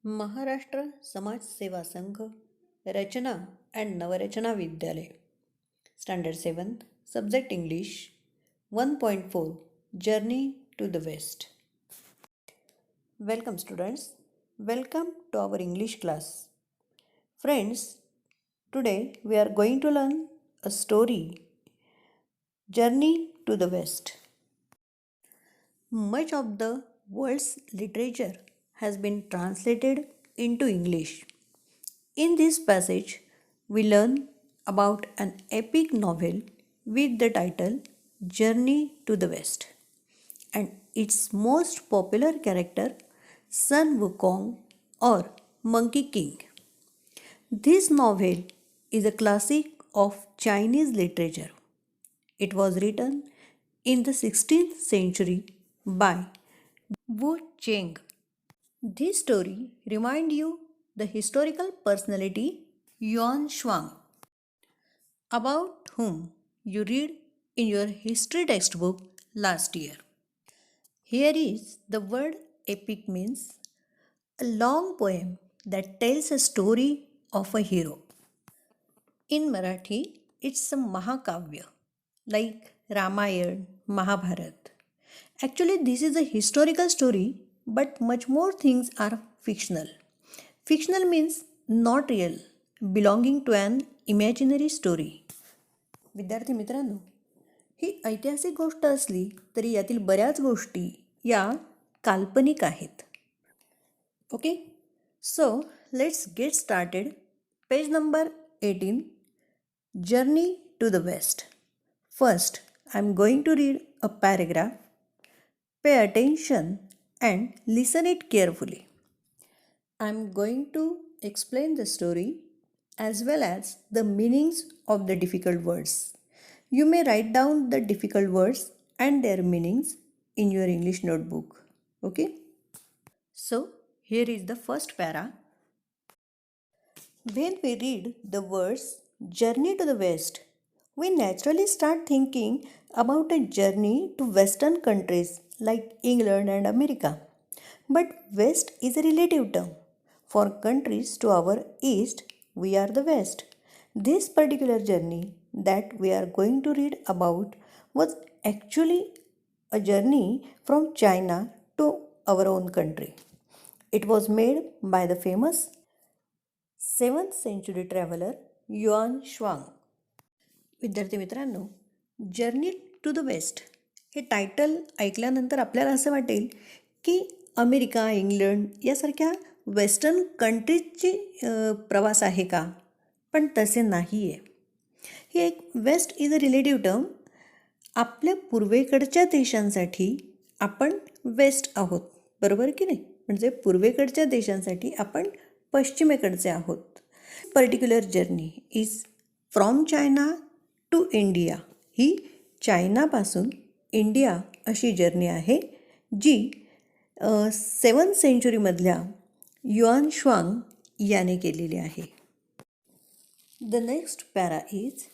महाराष्ट्र समाज सेवा संघ रचना and Navrachana Vidyalaya standard 7th subject English 1.4 Journey to the West. Welcome students, welcome to our English class. Friends, today we are going to learn a story, Journey to the West. Much of the world's literature has been translated into English. In this passage, we learn about an epic novel with the title Journey to the West and its most popular character, Sun Wukong or Monkey King. This novel is a classic of Chinese literature. It was written in the 16th century by Wu Cheng. This story reminds you the historical personality Yuan Shuang, about whom you read in your history textbook last year. Here is the word epic means a long poem that tells a story of a hero. In Marathi, it's a Mahakavya like Ramayana, Mahabharat. Actually, this is a historical story, but much more things are fictional. Fictional means not real, belonging to an imaginary story. विद्यार्थी मित्रांनो, ही ऐतिहासिक गोष्ट असली तरी यातील बऱ्याच गोष्टी या काल्पनिक आहेत. Okay, so let's get started. Page number 18, Journey to the West. First, I am going to read a paragraph. Pay attention and listen it carefully. I am going to explain the story as well as the meanings of the difficult words. You may write down the difficult words and their meanings in your English notebook. Okay? So, here is the first para. When we read the words Journey to the West, we naturally start thinking about a journey to Western countries like England and America. But West is a relative term. For countries to our east, we are the West. This particular journey that we are going to read about was actually a journey from China to our own country. It was made by the famous 7th century traveler Yuan Shuang. विद्यार्थी मित्रांनो, Journey to the West हे title ऐकल्यानंतर आपल्याला असं वाटेल की America, England यासारख्या western कंट्रीजची प्रवास आहे का? पण तसे नाही आहे. ही एक west is a relative term. आपल्या पूर्वेकडच्या देशांसाठी आपण वेस्ट आहोत, बरोबर की नाही? म्हणजे पूर्वेकडच्या देशांसाठी आपण पश्चिमेकडचे आहोत. Particular journey is from China to India. ही चायनापासून इंडिया अशी जर्नी आहे जी 7th सेंचुरीमधल्या युआन श्वांग याने केलेली आहे. The next para is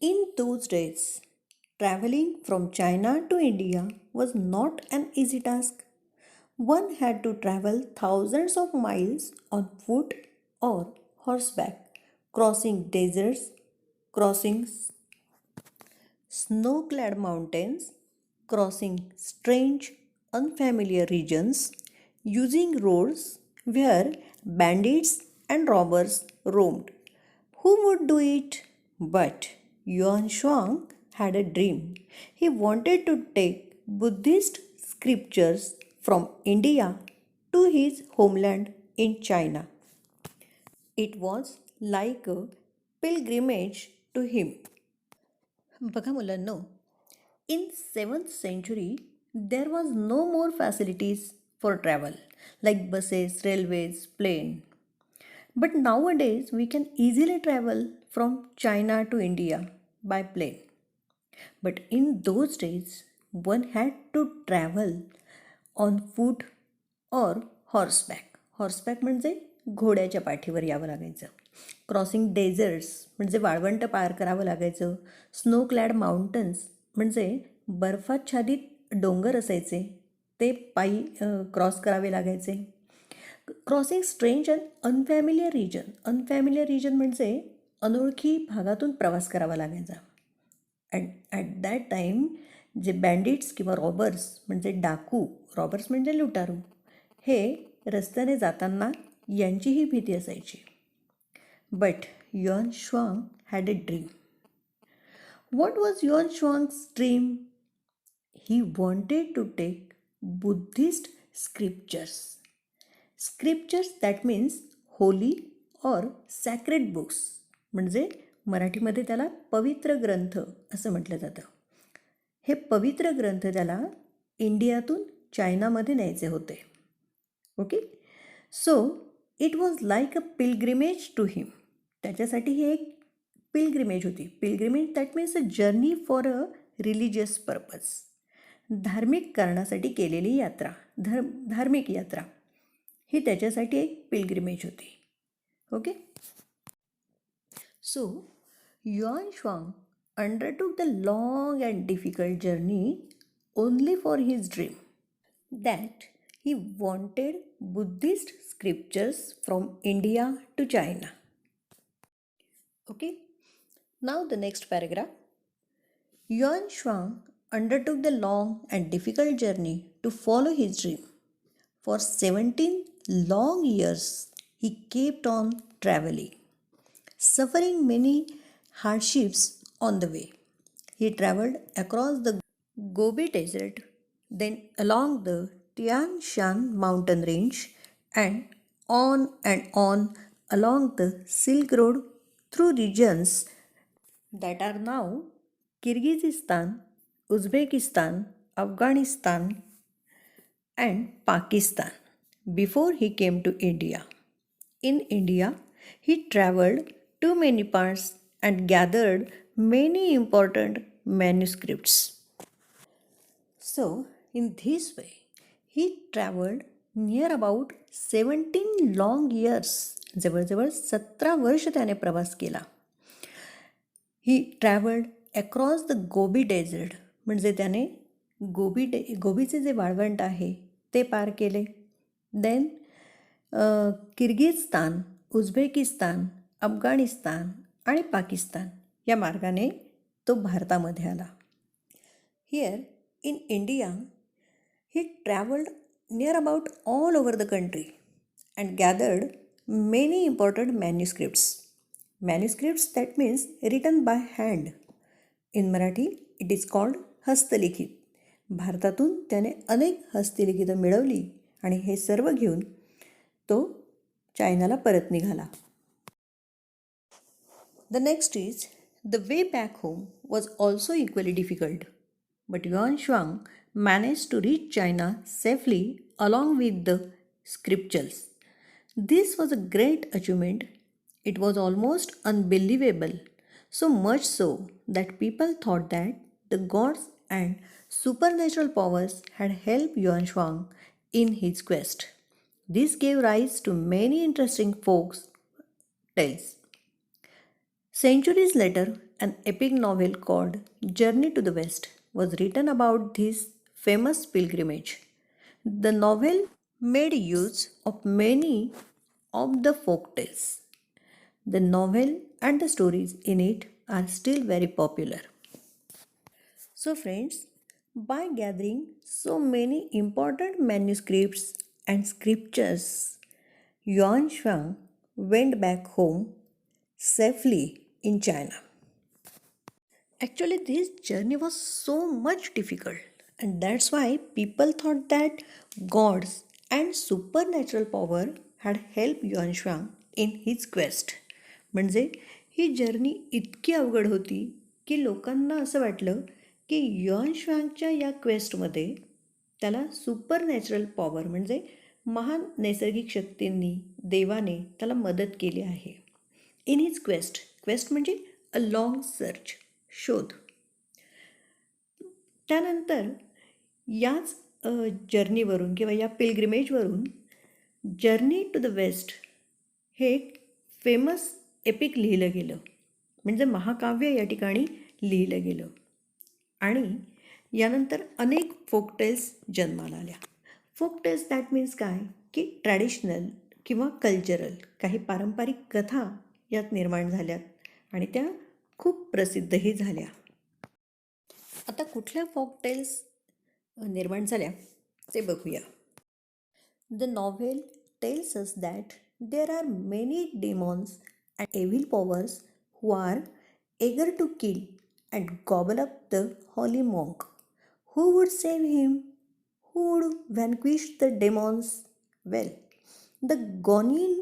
in those days travelling from China to India was not an easy task. One had to travel thousands of miles on foot or horseback, crossing deserts, crossing snow-clad mountains, crossing strange, unfamiliar regions, using roads where bandits and robbers roamed. Who would do it? But Yuan Shuang had a dream. He wanted to take Buddhist scriptures from India to his homeland in China. It was like a pilgrimage to him. बघा मुलांनो, in 7th century there was no more facilities for travel like buses, railways, plane. But nowadays we can easily travel from China to India by plane. But in those days one had to travel on foot और हॉर्सबॅक. हॉर्सबॅक म्हणजे घोड्याच्या पाठीवर यावं लागायचं. Crossing desserts म्हणजे वाळवंट पार करावं लागायचं. स्नो क्लॅड माउंटन्स म्हणजे बर्फाच्छादित डोंगर असायचे, ते पायी क्रॉस करावे लागायचे. Crossing strange and unfamiliar region. Unfamiliar region म्हणजे अनोळखी भागातून प्रवास करावा लागायचा. ॲट दॅट टाईम जे बँडिट्स किंवा रॉबर्स म्हणजे डाकू, रॉबर्स म्हणजे लुटारू, हे रस्त्याने जाताना यांचीही भीती असायची. But Yuan Chwang had a dream. What was Yuan Shuang's dream? He wanted to take Buddhist scriptures. Scriptures that means holy or sacred books. म्हणजे मराठीमध्ये त्याला पवित्र ग्रंथ असं म्हटलं जातं. हे पवित्र ग्रंथ त्याला इंडियातून चायनामध्ये न्यायचे होते. Okay, so it was like a pilgrimage to him. त्याच्यासाठी ही एक पिलग्रिमेज होती. Pilgrimage that means a journey for a religious purpose. धार्मिक कारणासाठी केलेली यात्रा, धार्मिक यात्रा ही त्याच्यासाठी एक पिलग्रिमेज होती. Okay, so Yuan Chwang undertook the long and difficult journey only for his dream that he wanted Buddhist scriptures from India to China. Okay, now the next paragraph. Yuan Shuang undertook the long and difficult journey to follow his dream. For 17 long years, he kept on traveling, suffering many hardships on the way. He traveled across the Gobi Desert, then along the Tian Shan mountain range, and on along the Silk Road through regions that are now Kyrgyzstan, Uzbekistan, Afghanistan, and Pakistan before he came to India. In India, he traveled to many parts and gathered many important manuscripts. So, in this way, he traveled near about 17 long years. जवळजवळ 17 वर्ष त्याने प्रवास केला. He travelled across the Gobi desert. म्हणजे त्याने गोबीचे जे वाळवंट आहे ते पार केले. देन किर्गिझस्तान, उझबेकिस्तान, अफगाणिस्तान आणि पाकिस्तान या मार्गाने तो भारतामध्ये आला. Here in India he traveled near about all over the country and gathered many important manuscripts. Manuscripts that means written by hand. In Marathi it is called हस्तलिखित. भारतातून त्याने अनेक हस्तलिखितं मिळवली आणि हे सर्व घेऊन तो चायनाला परत निघाला. The next is the way back home was also equally difficult, but Yuan Shuang managed to reach China safely along with the scriptures. This was a great achievement. It was almost unbelievable, so much so that people thought that the gods and supernatural powers had helped Yuan Shuang in his quest. This gave rise to many interesting folk tales. Centuries later, an epic novel called Journey to the West was written about this famous pilgrimage. The novel made use of many of the folk tales. The novel and the stories in it are still very popular. So friends, by gathering so many important manuscripts and scriptures, Yuan Shuang went back home safely in China. Actually, this journey was so much difficult, and that's why people thought that gods and supernatural power had helped Yuan Shuang in his quest. म्हणजे ही journey इतकी अवघड होती की लोकांना असं वाटलं की yuan श्वांगच्या या क्वेस्टमध्ये त्याला सुपरनॅचरल पॉवर म्हणजे महान नैसर्गिक शक्तींनी, देवाने त्याला मदत केली आहे इन हिज क्वेस्ट. क्वेस्ट म्हणजे अ लॉंग सर्च, शोध. त्यानंतर याच जर्नीवरून किंवा या पिलग्रिमेजवरून जर्नी टू द वेस्ट हे एक फेमस एपिक लिहिलं गेलं, म्हणजे महाकाव्य या ठिकाणी लिहिलं गेलं. आणि यानंतर अनेक फोकटेल्स जन्माला आल्या. फोकटेल्स दॅट मीन्स काय की ट्रॅडिशनल किंवा कल्चरल काही पारंपरिक कथा यात निर्माण झाल्यात आणि त्या खूप प्रसिद्धही झाल्या. आता कुठल्या फोकटेल्स निर्माण झाल्या ते बघूया. The novel tells us that there are many demons and evil powers who are eager to kill and gobble up the holy monk. Who would save him? Who would vanquish the demons? Well, the Gonian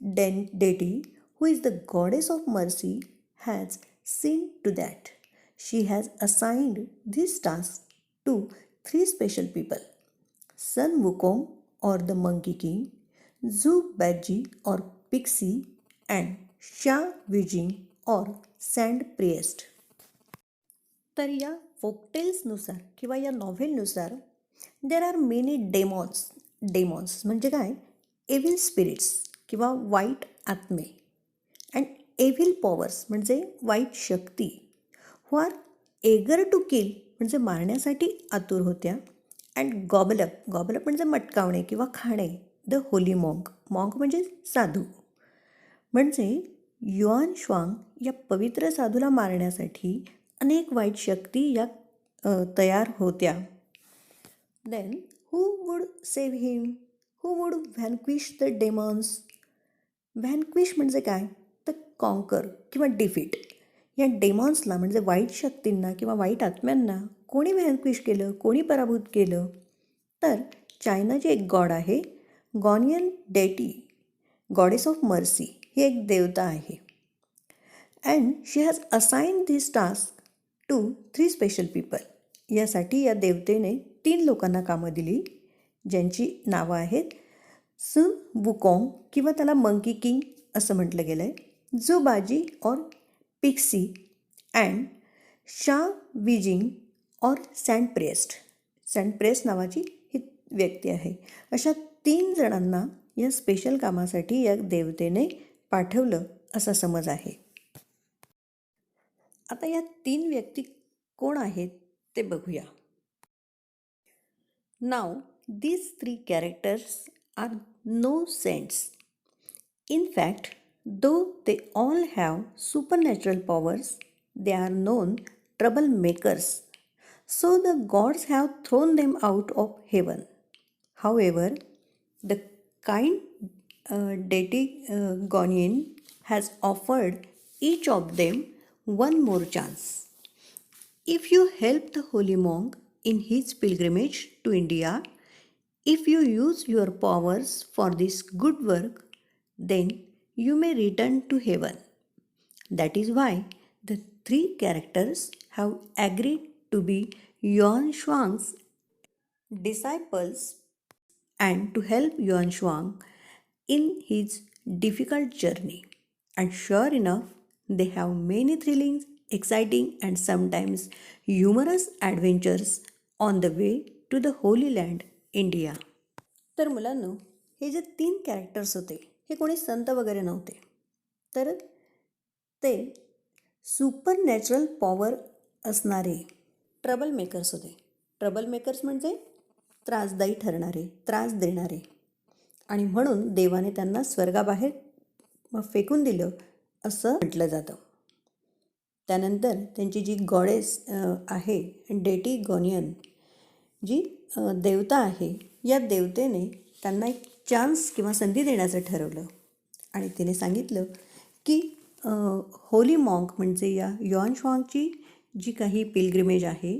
deity, who is the goddess of mercy, has seen to that. She has assigned this task to three special people: Sun Wukong or the Monkey King, Zhu Baji or Pixie, and Sha Wijing or Sand Priest. तर या फोकटेल्सनुसार किंवा या नॉव्हेलनुसार there are many डेमॉन्स म्हणजे काय, Evil spirits किंवा वाईट आत्मे, and Evil powers म्हणजे वाईट शक्ती, who are eager to kill म्हणजे मारण्यासाठी आतुर होत्या, अँड गॉबलअप म्हणजे मटकावणे किंवा खाणे, द होली मॉन्क म्हणजे साधू. म्हणजे युआन श्वांग या पवित्र साधूला मारण्यासाठी अनेक वाईट शक्ती या तयार होत्या. Then who would save him? Who would vanquish the demons? Vanquish म्हणजे काय, तर कॉन्कर किंवा डिफीट. या डेमॉन्सला म्हणजे वाईट शक्तींना किंवा वाईट आत्म्यांना कोणी व्हॅनक्विश केलं, कोणी पराभूत केलं? तर चायनाची एक गॉड आहे, गॉनियन डेटी, गॉडेस ऑफ मर्सी, ही एक देवता आहे. And she has assign this task to 3 special people. यासाठी या देवतेने 3 लोकांना कामं दिली, ज्यांची नावं आहेत sun वुकॉंग किंवा त्याला मंकी किंग असं म्हटलं गेलं आहे, जो बाजी और पिक्सी, अँड शा विजिंग और सँड प्रेस्ट नावाची ही व्यक्ती आहे. अशा 3 जणांना या स्पेशल कामासाठी या देवतेने पाठवलं असा समज आहे. आता या 3 व्यक्ती कोण आहेत ते बघूया. नाव these 3 characters are no saints. In fact, though they all have supernatural powers, they are known troublemakers. So the gods have thrown them out of heaven. However, the kind deity Gonian has offered each of them one more chance. If you help the holy monk in his pilgrimage to India, if you use your powers for this good work, then you may return to heaven. That is why the 3 characters have agreed to be Yuan Shuang's disciples and to help Yuan Shuang in his difficult journey. And sure enough, they have many thrilling, exciting, and sometimes humorous adventures on the way to the Holy Land, India. तर मुलांनो, हे जे 3 characters होते हे कोणी संत वगैरे नव्हते, तर ते सुपर नॅचरल पॉवर असणारे ट्रबल मेकर्स होते. ट्रबल मेकर्स म्हणजे त्रासदायी ठरणारे, त्रास देणारे, आणि म्हणून देवाने त्यांना स्वर्गाबाहेर फेकून दिलं असं म्हटलं जातं. त्यानंतर त्यांची जी गॉडेस आहे, डेटी गॉनियन, जी देवता आहे, या देवतेने त्यांना एक चान्स किंवा संधी देण्याचं ठरवलं आणि तिने सांगितलं की होली मॉन्क म्हणजे या युआन श्वांगची जी काही पिलग्रिमेज आहे,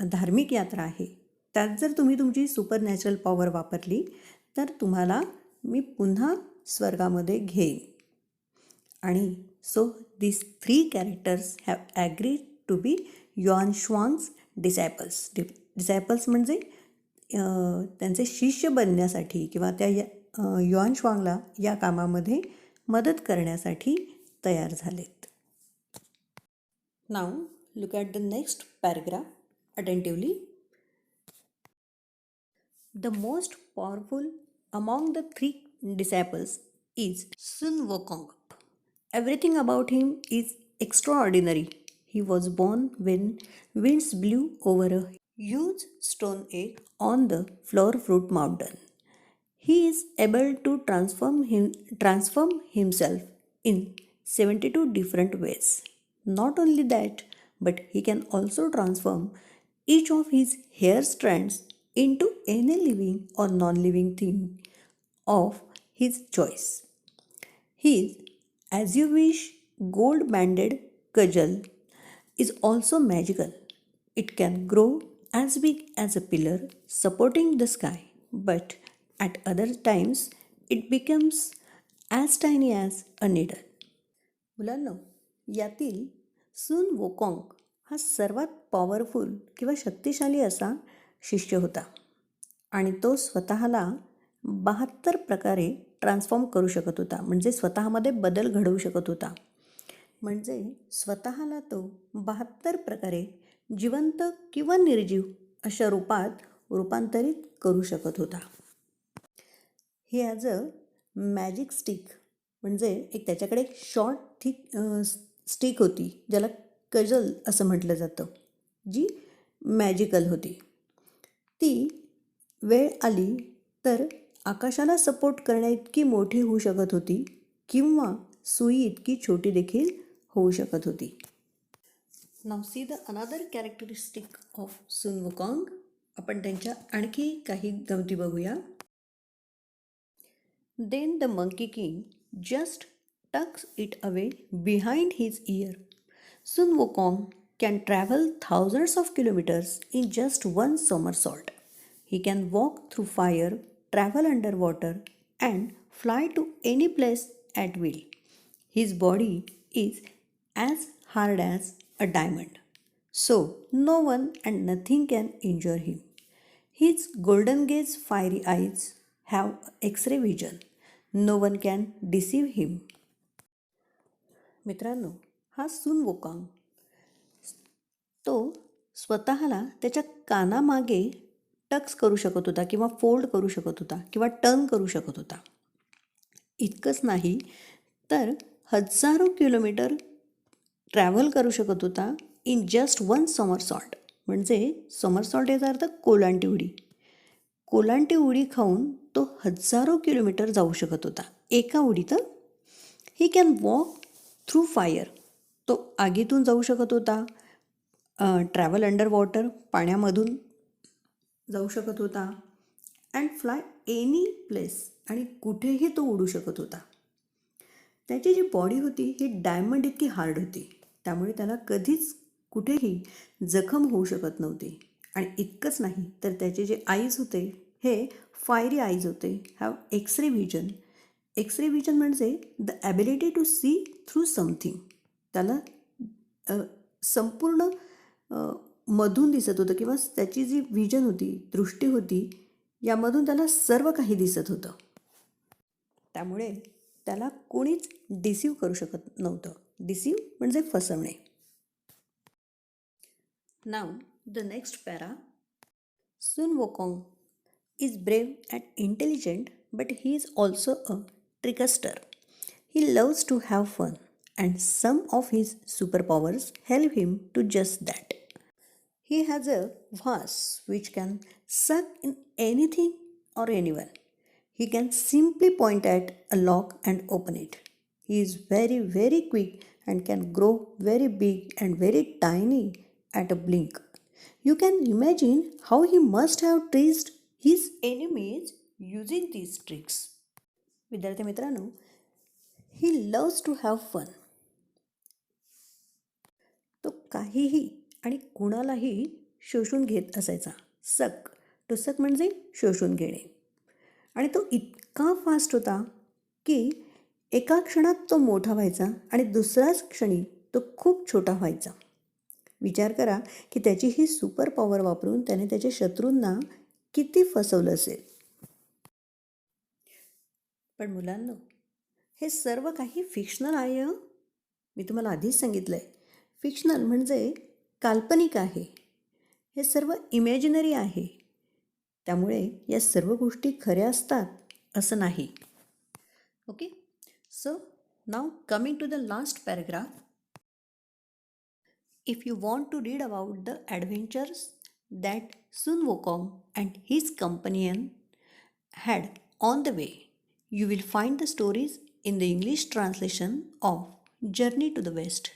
धार्मिक यात्रा आहे, त्यात जर तुम्ही तुमची सुपर नॅचरल पॉवर वापरली तर तुम्हाला मी पुन्हा स्वर्गामध्ये घेईन. आणि so these 3 characters have agreed to be Yuan Chwang's disciples म्हणजे त्यांचे शिष्य बनण्यासाठी किंवा त्या युआन श्वांगला या कामामध्ये मदत करण्यासाठी तयार झालेत. Now look at the next paragraph attentively. The most powerful among the 3 disciples is Sun Wukong. Everything about him is extraordinary. He was born when winds blew over a huge stone egg on the flower fruit mountain. He is able to transform himself in 72 different ways. Not only that, but he can also transform each of his hair strands into any living or non living thing of his choice. His As You Wish gold banded cudgel is also magical. It can grow as big as a pillar supporting the sky, but at other times it becomes as tiny as a needle. मुलांनो, यातील सुन वोकॉंग हा सर्वात powerful किंवा शक्तिशाली असा शिष्य होता आणि तो स्वतःला 72 प्रकारे ट्रान्सफॉर्म करू शकत होता, म्हणजे स्वतःमध्ये बदल घडवू शकत होता. म्हणजे स्वतःला तो 72 प्रकारे जिवंत किंवा निर्जीव अशा रूपात रूपांतरित करू शकत होता. ही ॲज अ मॅजिक स्टिक, म्हणजे त्याच्याकडे एक शॉर्ट थिक स्टिक होती, ज्याला कजल असं म्हटलं जातं, जी मॅजिकल होती. ती वेळ आली तर आकाशाला सपोर्ट करण्याइतकी मोठी होऊ शकत होती किंवा सुई इतकी छोटी देखील होऊ शकत होती. Now see the another characteristic of Sun Wukong. आपण त्यांच्या आणखी काही गमती बघूया. Then the Monkey King just tucks it away behind his ear. Sun Wukong can travel thousands of kilometers in just one somersault. He can walk through fire, travel underwater, and fly to any place at will. His body is as hard as a diamond, so no one and nothing can injure him. His golden gaze fiery eyes have X-ray vision. No one can deceive him. मित्रांनो, हा सुन वोकांग तो स्वतःला त्याच्या कानामागे Tux करू शकत होता किंवा फोल्ड करू शकत होता किंवा टर्न करू शकत होता. इतकंच नाही तर हजारो किलोमीटर ट्रॅव्हल करू शकत होता इन जस्ट वन समरसॉल्ट. म्हणजे समरसॉल्ट याचा अर्थ कोलांटी उडी. कोलांटी उडी खाऊन तो हजारो किलोमीटर जाऊ शकत होता एका उडीत. He can walk through fire, तो आगीतून जाऊ शकत होता. ट्रॅव्हल अंडर वॉटर, पाण्यामधून जाऊ शकत होता. अँड फ्लाय एनी प्लेस, आणि कुठेही तो उडू शकत होता. त्याची जी बॉडी होती ही डायमंड इतकी हार्ड होती, त्यामुळे त्याला कधीच कुठेही जखम होऊ शकत नव्हती. आणि इतकंच नाही तर त्याचे जे आईज होते हे फायरी आईज होते, have X ray vision. X ray vision म्हणजे the ability to see through something. त्याला संपूर्ण मधून दिसत होतं किंवा त्याची जी व्हिजन होती, दृष्टी होती, यामधून त्याला सर्व काही दिसत होतं. त्यामुळे त्याला कोणीच डिसीव करू शकत नव्हतं. डिसीव म्हणजे फसवणे. Now the next para. Sun Wukong is brave and intelligent, but he is also a trickster. He loves to have fun, and some of his superpowers help him to just that. He has a vase which can suck in anything or anyone. He can simply point at a lock and open it. He is very, very quick and can grow very big and very tiny at a blink. You can imagine how he must have teased his enemies using these tricks. विद्यार्थी मित्रांनो, he loves to have fun. तो काहीही आणि कुणालाही शोषून घेत असायचा. To सक म्हणजे शोषून घेणे. आणि तो इतका फास्ट होता की एका क्षणात तो मोठा व्हायचा आणि दुसऱ्याच क्षणी तो खूप छोटा व्हायचा. विचार करा की त्याची ही सुपर पॉवर वापरून त्याने त्याच्या शत्रूंना किती फसवलं असेल. पण मुलांनो, हे सर्व काही फिक्शनल आहे. मी तुम्हाला आधीच सांगितलं आहे, फिक्शनल म्हणजे काल्पनिक आहे. हे सर्व इमॅजिनरी आहे. त्यामुळे या सर्व गोष्टी खऱ्या असतात असं नाही. Okay, so now coming to the last paragraph. If you want to read about the adventures that Sun Wukong and his companion had On the way, you will find the stories in the English translation of Journey to the West.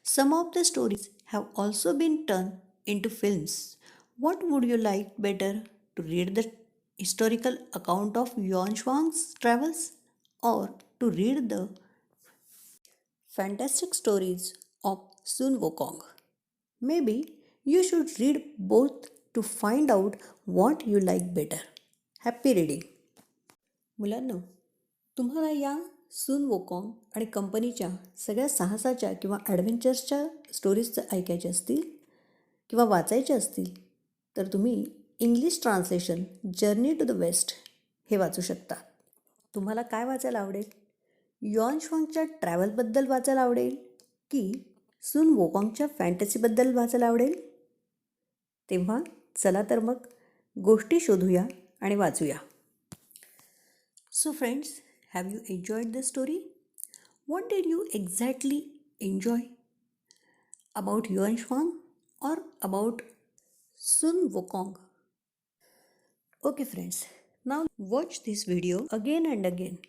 Some of the stories have also been turned into films. What would you like better, to read the historical account of Yuan Shuang's travels or to read the fantastic stories of Sun Wukong? Maybe you should read both to find out what you like better. Happy reading! मुलांनो, तुम्हाला या सून वोकॉंग आणि कंपनीच्या सगळ्या साहसाच्या किंवा ॲडव्हेंचर्सच्या stories जर ऐकायच्या असतील किंवा वाचायच्या असतील तर तुम्ही English translation Journey to the West हे वाचू शकता. तुम्हाला काय वाचायला आवडेल? यॉन श्वांगच्या ट्रॅव्हलबद्दल वाचायला आवडेल की सून वोकॉंगच्या फॅन्टसीबद्दल वाचायला आवडेल? तेव्हा चला तर मग गोष्टी शोधूया आणि वाचूया. So friends, have you enjoyed the story? What did you exactly enjoy about Yuan Shuang or about Sun Wukong? Okay friends, now watch this video again and again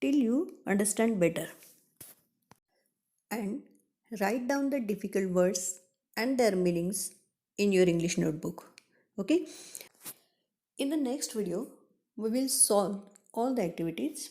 till you understand better. And write down the difficult words and their meanings in your English notebook. Okay? In the next video, we will solve all the activities